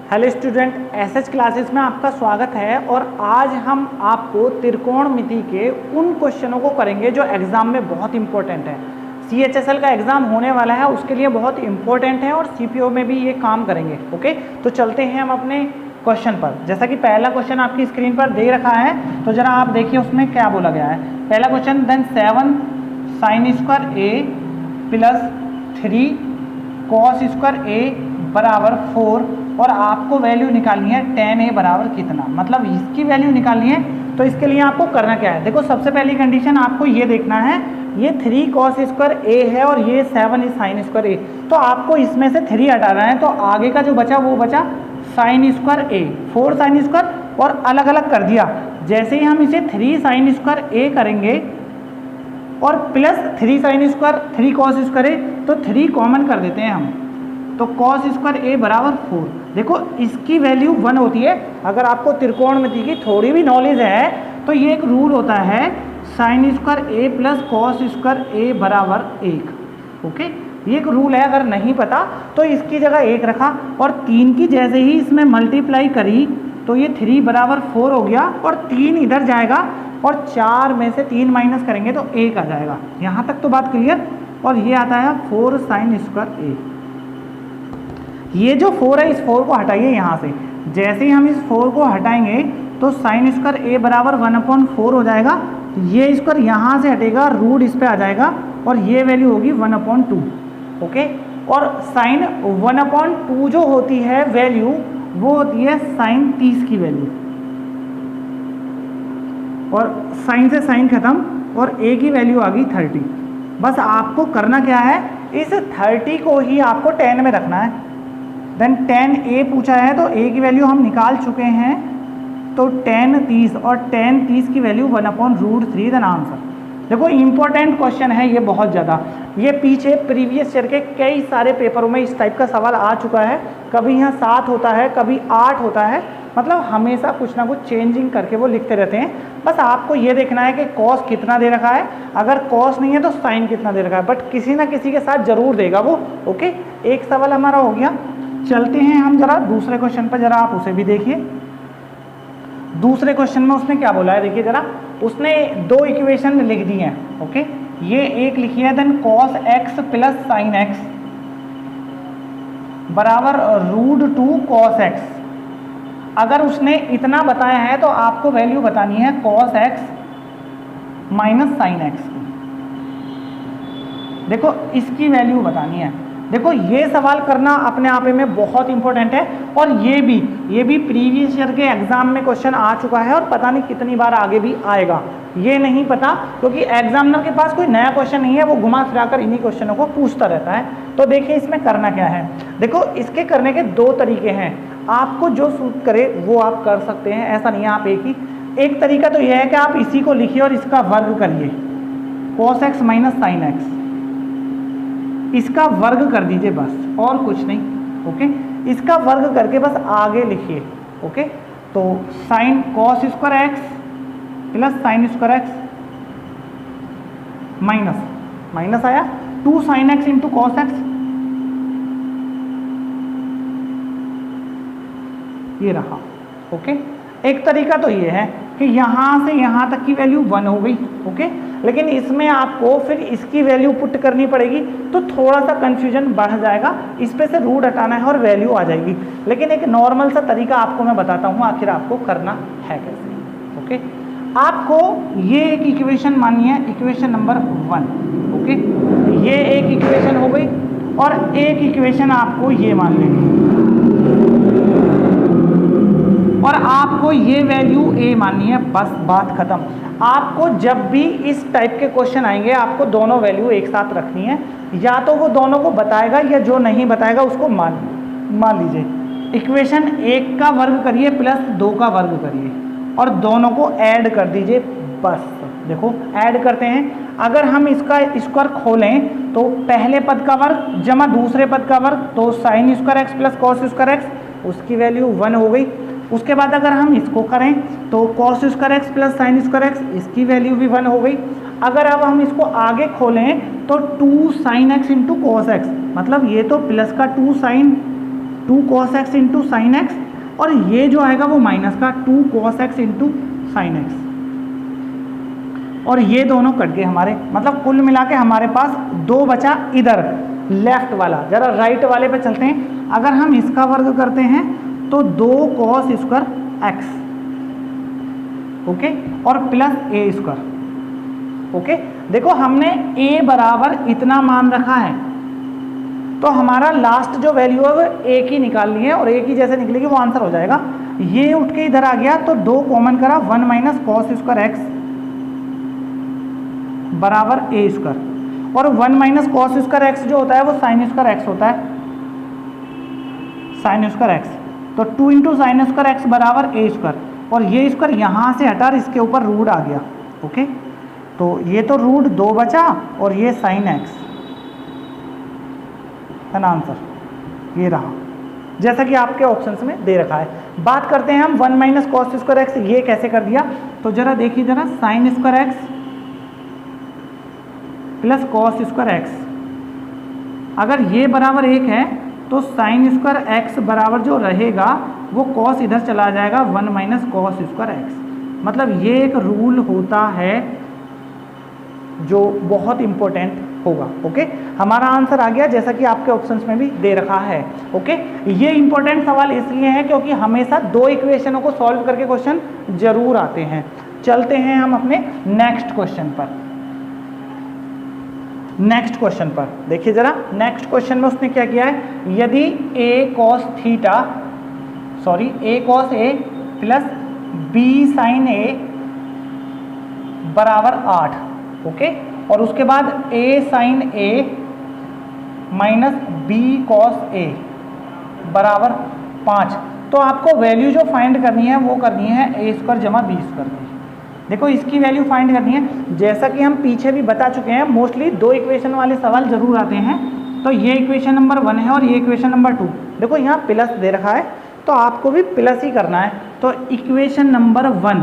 Hello student, SH classes में आपका स्वागत है। और आज हम आपको त्रिकोणमिति के उन क्वेश्चनों को करेंगे जो एग्ज़ाम में बहुत इंपॉर्टेंट है। सीएचएसएल का एग्ज़ाम होने वाला है, उसके लिए बहुत इंपॉर्टेंट है और सीपीओ में भी ये काम करेंगे। ओके, तो चलते हैं हम अपने क्वेश्चन पर। जैसा कि पहला क्वेश्चन आपकी स्क्रीन पर दे रखा है, तो ज़रा आप देखिए उसमें क्या बोला गया है। पहला क्वेश्चन, देन 7 sin स्क्वायर ए प्लस 3 cos स्क्वायर ए बराबर 4 और आपको वैल्यू निकालनी है tan a बराबर कितना, मतलब इसकी वैल्यू निकालनी है। तो इसके लिए आपको करना क्या है, देखो सबसे पहली कंडीशन आपको ये देखना है, ये 3 cos स्क्वायर a है और ये 7 sin स्क्वायर a, तो आपको इसमें से 3 हटाना है। तो आगे का जो बचा वो बचा sin square a, 4 sin square और अलग अलग कर दिया। जैसे ही हम इसे 3 sin स्क्वायर a करेंगे और plus 3 sin square 3 cos square a, तो 3 कॉमन कर देते हैं हम, तो cos स्क्वायर a बराबर 4। देखो इसकी वैल्यू 1 होती है। अगर आपको त्रिकोणमिति की थोड़ी भी नॉलेज है तो ये एक रूल होता है, sin square a plus cos square a बराबर 1। ओके, ये एक रूल है। अगर नहीं पता तो इसकी जगह 1 रखा और 3 की जैसे ही इसमें मल्टीप्लाई करी तो ये 3 बराबर 4 हो गया और 3 इधर जाएगा और 4 में से 3 माइनस करेंगे तो 1 आ जाएगा। यहाँ तक तो बात क्लियर। और ये आता है 4 sin स्क्वायर a। ये जो 4 है इस 4 को हटाइए यहाँ से। जैसे ही हम इस 4 को हटाएंगे तो sin स्क्वायर a बराबर 1/4 हो जाएगा। ये स्क्वायर यहाँ से हटेगा, रूट इस पे आ जाएगा और ये वैल्यू होगी 1/2। ओके, और sin 1/2 जो होती है वैल्यू वो होती है sin 30 की वैल्यू। और sin से sin खत्म और a की वैल्यू आ गई 30। बस आपको करना क्या है, इस 30 को ही आपको 10 में रखना है। देन 10 a पूछा है तो a की वैल्यू हम निकाल चुके हैं, तो 10 30 और 10 30 की वैल्यू 1/√3 देन आंसर। देखो इंपॉर्टेंट क्वेश्चन है ये बहुत ज़्यादा। ये पीछे प्रीवियस ईयर के कई सारे पेपरों में इस टाइप का सवाल आ चुका है। कभी यहाँ 7 होता है, कभी 8 होता है, मतलब हमेशा कुछ ना कुछ चेंजिंग करके वो लिखते रहते हैं। बस आपको ये देखना है कि कॉस कितना दे रखा है, अगर कॉस नहीं है तो साइन कितना दे रखा है, बट किसी ना किसी के साथ जरूर देगा वो। ओके, एक सवाल हमारा हो गया। चलते हैं हम जरा दूसरे क्वेश्चन पर, जरा आप उसे भी देखिए। दूसरे क्वेश्चन में उसने क्या बोला है, देखिए जरा। उसने 2 इक्वेशन लिख दी हैं। ओके, ये एक लिखी है, then cos x plus sine x बराबर √2 cos x। अगर उसने इतना बताया है तो आपको वैल्यू बतानी है cos x minus sine x की। देखो इसकी वैल्यू बतानी है। देखो ये सवाल करना अपने आप में बहुत इंपॉर्टेंट है और ये भी प्रीवियस ईयर के एग्जाम में क्वेश्चन आ चुका है और पता नहीं कितनी बार आगे भी आएगा, ये नहीं पता, क्योंकि एग्जामिनर के पास कोई नया क्वेश्चन नहीं है, वो घुमा फिराकर इन्हीं क्वेश्चनों को पूछता रहता है। तो देखिए इसमें करना क्या है। देखो इसके करने के 2 तरीके हैं, आपको जो सूट करे वो आप कर सकते हैं, ऐसा नहीं है आप एक तरीका तो यह है कि आप इसी को लिखिए और इसका वर्ग करिए, cos x minus sine x, इसका वर्ग कर दीजिए बस, और कुछ नहीं। ओके, इसका वर्ग करके बस आगे लिखिए। ओके, तो sine cos square x plus sine square x minus आया 2 sin x into cos x, ये रहा। ओके, एक तरीका तो ये है कि यहाँ से यहाँ तक की वैल्यू 1 हो गई। ओके, लेकिन इसमें आपको फिर इसकी वैल्यू पुट करनी पड़ेगी, तो थोड़ा सा कंफ्यूजन बढ़ जाएगा। इस पे से रूट हटाना है और वैल्यू आ जाएगी। लेकिन एक नॉर्मल सा तरीका आपको मैं बताता हूँ आखिर आपको करना है कैसे। ओके, आपको ये एक इक्वेशन माननी है, इक्वेशन नंबर 1। ओके, ये एक इक्वेशन हो गई और एक इक्वेशन आपको ये मान लेंगे और आपको ये वैल्यू a माननी है, बस बात खत्म। आपको जब भी इस टाइप के क्वेश्चन आएंगे आपको दोनों वैल्यू एक साथ रखनी है, या तो वो दोनों को बताएगा या जो नहीं बताएगा उसको मान लीजिए। इक्वेशन 1 का वर्ग करिए प्लस 2 का वर्ग करिए और दोनों को ऐड कर दीजिए, बस। देखो ऐड करते हैं, अगर हम इसका स्क्वायर खोलें तो पहले पद का वर्ग जमा दूसरे पद का वर्ग, तो sign square x plus cos square x, उसकी वैल्यू 1 हो गई। उसके बाद अगर हम इसको करें तो cos square x plus sine square x, इसकी वैल्यू भी 1 हो गई। अगर अब हम इसको आगे खोलें तो 2 sin x into cos x, मतलब ये तो प्लस का 2 sin 2 cos x into sine x, और ये जो आएगा वो माइनस का 2 cos x into sine x, और ये दोनों कट गए हमारे। मतलब कुल मिला के हमारे पास 2 बचा इधर लेफ्ट वाला। जरा राइट वाले पे चलते हैं। अगर हम इसका वर्ग करते हैं तो 2 cos स्क्वायर x, ओके, और प्लस a स्क्वायर, ओके। देखो हमने a बराबर इतना मान रखा है, तो हमारा लास्ट जो वैल्यू है वो एक ही निकालनी है, और एक ही जैसे निकलेगी वो आंसर हो जाएगा। ये उठ के इधर आ गया तो 2 कॉमन करा, 1 माइनस कॉस स्क्वायर एक्स बराबर ए स्क्वायर, और 1 माइनस कॉस स्क्वायर एक्स जो होता है वो साइन स्क्वायर एक्स होता है, साइन स्क्वायर एक्स। तो 2 इंटू साइन स्क्वायर एक्स बराबर ए स्क्वायर, और ये स्क्वायर यहाँ से हटा, इसके ऊपर रूट आ गया, ओके। तो ये तो रूट 2 बचा, और ये साइन एक्स है ना आंसर, ये रहा जैसा कि आपके ऑप्शंस में दे रखा है। बात करते हैं हम 1 माइनस कॉस स्क्वायर एक्स, ये कैसे कर दिया, तो जरा देखिए जरा, sine square x plus cos square x, अगर ये बराबर 1 है तो साइन स्क्वायर एक्स बराबर जो रहेगा वो कॉस इधर चला जाएगा, 1 माइनस कॉस स्क्वायर एक्स। मतलब ये एक रूल होता है जो बहुत इंपॉर्टेंट होगा, ओके। हमारा आंसर आ गया जैसा कि आपके ऑप्शंस में भी दे रखा है, ओके। ये इंपॉर्टेंट सवाल इसलिए है क्योंकि हमेशा 2 इक्वेशनों को सॉल्व करके क्वेश्चन जरूर आते हैं। चलते हैं हम अपने नेक्स्ट क्वेश्चन पर। नेक्स्ट क्वेश्चन पर देखिए जरा, नेक्स्ट क्वेश्चन में उसने क्या किया है, यदि a cos a plus b sin a बराबर 8, ओके, और उसके बाद a sin a minus b cos a बराबर 5, तो आपको वैल्यू जो फाइंड करनी है वो करनी है a स्क्वायर जमा b स्क्वायर की। देखो इसकी वैल्यू फाइंड करनी है, जैसा कि हम पीछे भी बता चुके हैं, मोस्टली 2 इक्वेशन वाले सवाल जरूर आते हैं। तो ये इक्वेशन नंबर 1 है और ये इक्वेशन नंबर 2। देखो यहाँ प्लस दे रखा है तो आपको भी प्लस ही करना है। तो इक्वेशन नंबर 1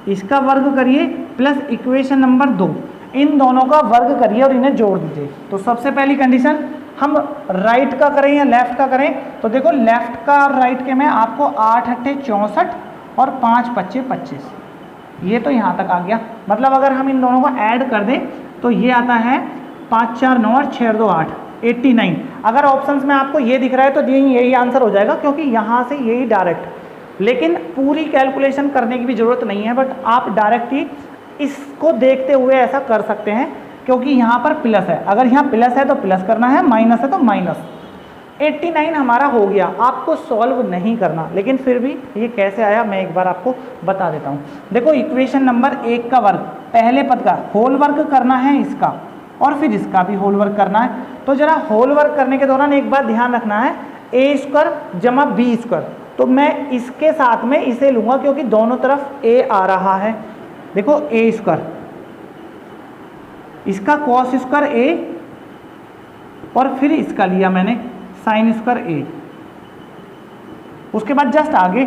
इसका वर्ग करिए प्लस इक्वेशन नंबर 2, इन दोनों का वर्ग करिए और इन्हें जोड़ दीजिए। तो सबसे पहली कंडीशन हम राइट का करें या लेफ्ट का करें, तो देखो लेफ्ट का और राइट के में आपको 8 अट्ठे 64 और 5 पच्चे 25, ये तो यहाँ तक आ गया। मतलब अगर हम इन दोनों को ऐड कर दें तो ये आता है 5 4 9 और 6 2 8 89। अगर ऑप्शंस में आपको ये दिख रहा है तो यही आंसर हो जाएगा, क्योंकि यहाँ से यही डायरेक्ट। लेकिन पूरी कैलकुलेशन करने की भी ज़रूरत नहीं है, बट आप डायरेक्ट ही इसको देखते हुए ऐसा कर सकते हैं, क्योंकि यहाँ पर प्लस है। अगर यहाँ प्लस है तो प्लस करना है, माइनस है तो माइनस। 89 हमारा हो गया, आपको सॉल्व नहीं करना, लेकिन फिर भी ये कैसे आया मैं एक बार आपको बता देता हूँ। देखो इक्वेशन नंबर 1 का वर्ग, पहले पद का होल वर्ग करना है इसका, और फिर इसका भी होल वर्ग करना है। तो जरा होल वर्ग करने के दौरान एक बात ध्यान रखना है, ए स्क्वायर जमा बी स्क्वायर, तो मैं इसके साथ में इसे लूँगा क्योंकि दोनों तरफ ए आ रहा है। देखो ए स्क्वायर, इसका कॉस स्क्वायर ए, और फिर इसका लिया मैंने साइन स्क्वायर ए। उसके बाद जस्ट आगे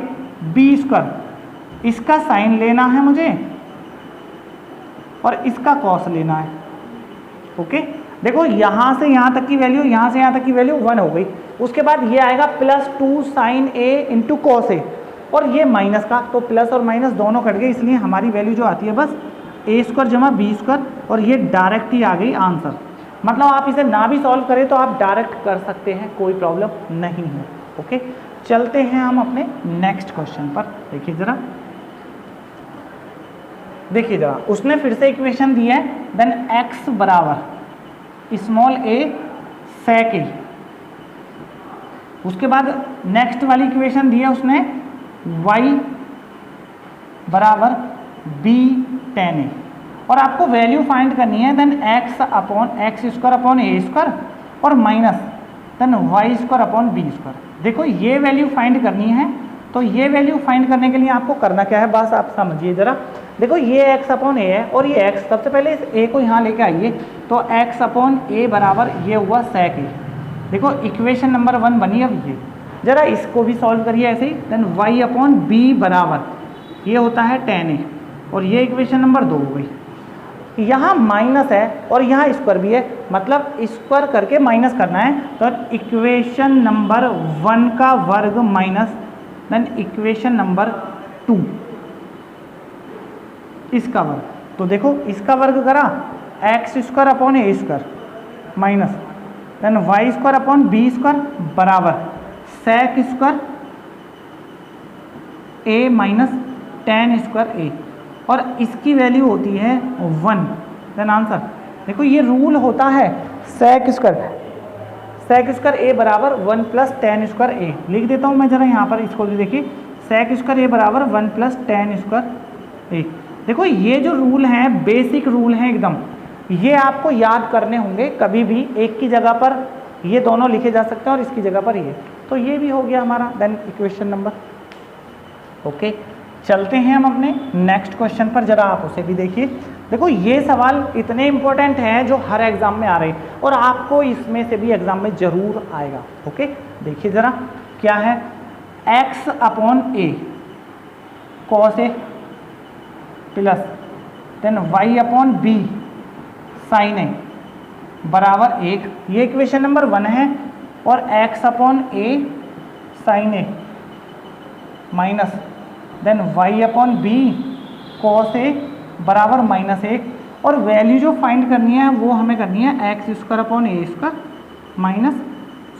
बी स्क्वायर, इसका साइन लेना है मुझे और इसका कॉस लेना है, ओके। देखो यहाँ से यहाँ तक की वैल्यू, यहाँ से यहाँ तक की वैल्यू 1 हो गई। उसके बाद ये आएगा +2 sign A into cos A, और ये माइनस का, तो प्लस और माइनस दोनों कट गए, इसलिए हमारी वैल्यू जो आती है बस ए स्क्वायर जमा बी स्क्वायर, और ये डायरेक्ट ही आ गई आंसर। मतलब आप इसे ना भी सॉल्व करें तो आप डायरेक्ट कर सकते हैं, कोई प्रॉब्लम नहीं है, ओके। चलते हैं हम अपने नेक्स्ट क्वेश्चन पर। देखिए जरा, देखिए जरा, उसने फिर से इक्वेशन दी है, देन x बराबर स्मॉल a sec a। उसके बाद नेक्स्ट वाली इक्वेशन दी है उसने y बराबर b tan a, और आपको वैल्यू फाइंड करनी है, then x square upon a square और minus then y square upon b square. देखो ये वैल्यू फाइंड करनी है, तो ये वैल्यू फाइंड करने के लिए आपको करना क्या है, बस आप समझिए जरा। देखो ये x अपॉन ए है और ये x, सबसे पहले इस a को यहाँ लेके आइए, तो x अपॉन ए बराबर ये हुआ sec a। देखो इक्वेशन नंबर 1 बनी अब ये, जरा इसको भी सॉल्व करिए ऐसे ही, देन y अपॉन बी बराबर ये होता है tan a, और ये इक्वेशन नंबर 2 हो गई। यहाँ माइनस है और यहाँ स्क्वायर भी है, मतलब स्क्वायर करके माइनस करना है। तो इक्वेशन नंबर 1 का वर्ग माइनस देन इक्वेशन नंबर 2 इसका वर्ग। तो देखो इसका वर्ग करा x square upon a square minus then y square upon b square बराबर sec square a minus tan square a, और इसकी वैल्यू होती है 1। देन आंसर देखो ये रूल होता है सेक स्क्वायर ए बराबर 1 प्लस टेन स्क्वायर ए। लिख देता हूँ मैं जरा यहाँ पर, इसको भी देखिए सेक स्क्वायर ए बराबर 1 प्लस टेन स्क्वायर ए। देखो ये जो रूल हैं बेसिक रूल हैं एकदम, ये आपको याद करने होंगे। कभी भी एक की जगह पर ये दोनों लिखे जा सकते हैं और इसकी जगह पर ये। तो ये भी हो गया हमारा देन इक्वेशन नंबर। ओके, चलते हैं हम अपने नेक्स्ट क्वेश्चन पर, जरा आप उसे भी देखिए। देखो ये सवाल इतने इंपॉर्टेंट हैं जो हर एग्जाम में आ रहे हैं और आपको इसमें से भी एग्जाम में जरूर आएगा। ओके, देखिए जरा क्या है, x upon a cos a plus then y upon b sine a बराबर 1। ये इक्वेशन नंबर 1 है। और x upon a sine a minus then y upon b cos a बराबर -1। और वैल्यू जो फाइंड करनी है वो हमें करनी है x square upon a square minus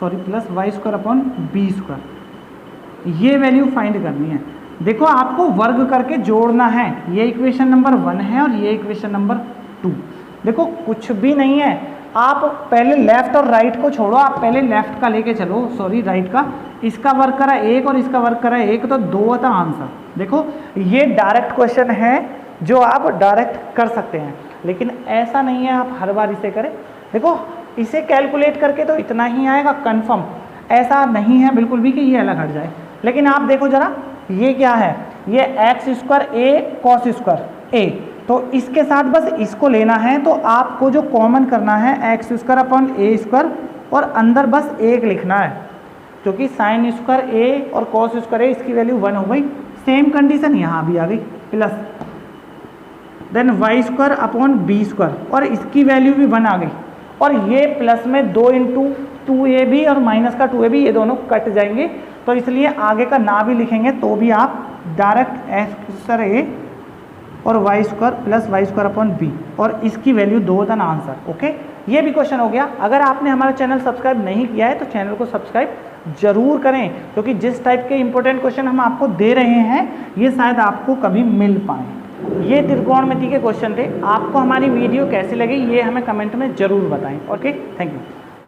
plus y square upon b square. ये वैल्यू फाइंड करनी है। देखो आपको वर्ग करके जोड़ना है। ये इक्वेशन नंबर 1 है और ये इक्वेशन नंबर 2। देखो कुछ भी नहीं है, आप पहले लेफ्ट और राइट को छोड़ो, आप पहले लेफ्ट का लेके चलो, राइट का। इसका वर्ग करा 1 और इसका वर्ग करा 1, तो 2 था आंसर। देखो ये डायरेक्ट क्वेश्चन है जो आप डायरेक्ट कर सकते हैं, लेकिन ऐसा नहीं है आप हर बार इसे करें। देखो इसे कैलकुलेट करके तो इतना ही आएगा कंफर्म, ऐसा नहीं है बिल्कुल भी कि ये अलग हट जाए। लेकिन आप देखो जरा ये क्या है, ये एक्स स्क्वायर ए कॉस स्क्वायर ए, तो इसके साथ बस इसको लेना है। तो आपको जो कॉमन करना है x square upon a square और अंदर बस 1 लिखना है, क्योंकि साइन स्क्वायर ए और कॉस स्क्वायर ए इसकी वैल्यू 1 हो गई। सेम कंडीशन यहाँ भी आ गई, plus then y square upon b square और इसकी वैल्यू भी 1 आ गई। और ये प्लस में 2 इंटू 2ab और माइनस का 2ab, ये दोनों कट जाएंगे। तो इसलिए आगे का ना भी लिखेंगे तो भी आप डायरेक्ट एक्स स्क्वायर ए और y square plus y square upon b, और इसकी वैल्यू 2 था आंसर। ओके, ये भी क्वेश्चन हो गया। अगर आपने हमारा चैनल सब्सक्राइब नहीं किया है तो चैनल को सब्सक्राइब जरूर करें, क्योंकि जिस टाइप के इंपॉर्टेंट क्वेश्चन हम आपको दे रहे हैं ये शायद आपको कभी मिल पाए। ये त्रिकोणमिति के क्वेश्चन थे। आपको हमारी वीडियो कैसी लगी ये हमें कमेंट में जरूर बताएं। Okay, thank you.